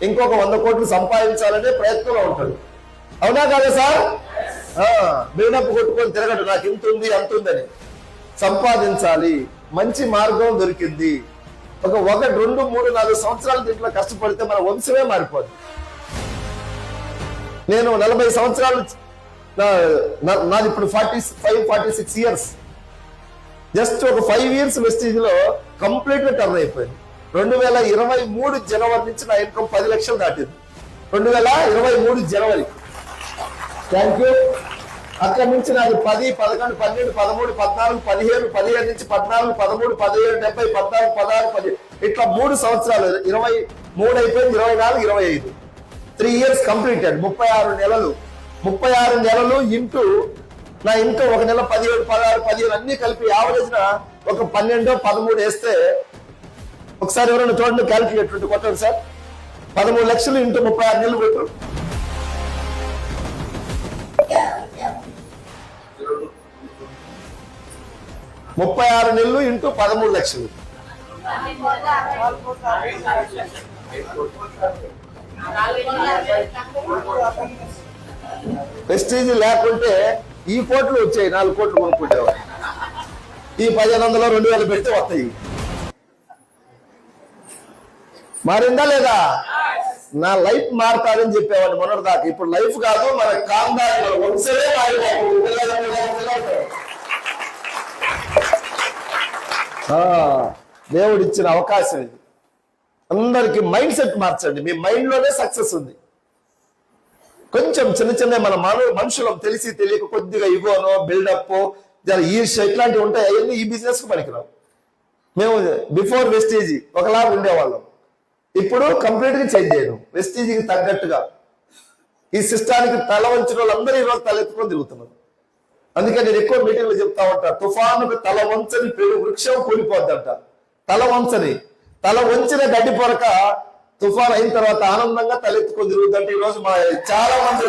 ఇంకొక 100 కోట్లు సంపాదించాలనే ప్రయత్నంలో ఉంటాడు. అవునా కాదా సార్? బిల్డప్ కొట్టుకొని తిరగడు, నాకు ఇంత ఉంది అంత ఉందని. సంపాదించాలి, మంచి మార్గం దొరికింది. ఒక 1, 2, 3, 4 సంవత్సరాల దీంట్లో కష్టపడితే మన వంశమే మారిపోద్ది. నేను 40 సంవత్సరాలు, నాది ఇప్పుడు 45-46 ఇయర్స్. జస్ట్ ఒక 5 ఇయర్స్ వెస్టీజ్ లో కంప్లీట్ గా టర్న్ అయిపోయింది. 2023 జనవరి నుంచి నా ఇన్కమ్ 10 లక్షలు దాటింది. 2023 జనవరి. Thank you. అక్కడి నుంచి నాది 10, 11, 12, 13, 14, 15, 15 నుంచి 14, 13, 17, 70, 14, 16, 10 ఇట్లా 3 సంవత్సరాలు. 23 అయిపోయింది, 24, 25. 3 ఇయర్స్ కంప్లీటెడ్. 36 నెలలు. 36 నెలలు ఇంటూ నా ఇన్కమ్ ఒక నెల 17, 16, 15 అన్ని కలిపి యావరేజ్ న ఒక 12, 13 వేస్తే ఒకసారి ఎవరైనా చూడండి, క్యాల్కులేటర్ కొట్టండి సార్. 13 లక్షలు ఇంటూ 36 నెలలు పెట్టు. 36 నెలలు ఇంటూ 13 లక్షలు. ప్రెస్టీజ్ లేకుంటే ఈ కోట్లు వచ్చాయి, 4 కోట్లు కొనుక్కుంటేవాడు. ఈ 1500, 2000 పెడితే వస్తాయి. మారిందా లేదా? నా లైఫ్ మారుతాదని చెప్పేవాడు మొన్నటి దాకా. ఇప్పుడు లైఫ్ కాదు, మన కాందాలు వంశమే దేవుడు ఇచ్చిన అవకాశం ఇది. అందరికి మైండ్ సెట్ మార్చండి. మీ మైండ్ లోనే సక్సెస్ ఉంది. కొంచెం చిన్న మన మనుషులం తెలిసి తెలియక కొద్దిగా ఇగోనో, బిల్డప్, ఈర్ష్య ఇట్లాంటివి ఉంటాయి. అవన్నీ ఈ బిజినెస్ కు పనికిరావు. మేము బిఫోర్ వెస్టీజీ ఒకలాగా ఉండేవాళ్ళం. ఇప్పుడు కంప్లీట్ గా చేంజ్ చేయను. వెస్టీజీకి తగ్గట్టుగా ఈ సిస్టానికి తల వంచిన వాళ్ళందరూ ఈరోజు తలెత్తుకొని తిరుగుతున్నారు. అందుకే నేను ఎక్కువ మీటింగ్లు చెప్తా ఉంటా, తుఫానుకు తల వంచని పెను వృక్షం కూలిపోద్దంట. తల వంచిన గడ్డి పొరక తుఫాన్ అయిన తర్వాత ఆనందంగా తలెత్తుకొని తిరుగుతుంటే ఈరోజు మా చాలా మంది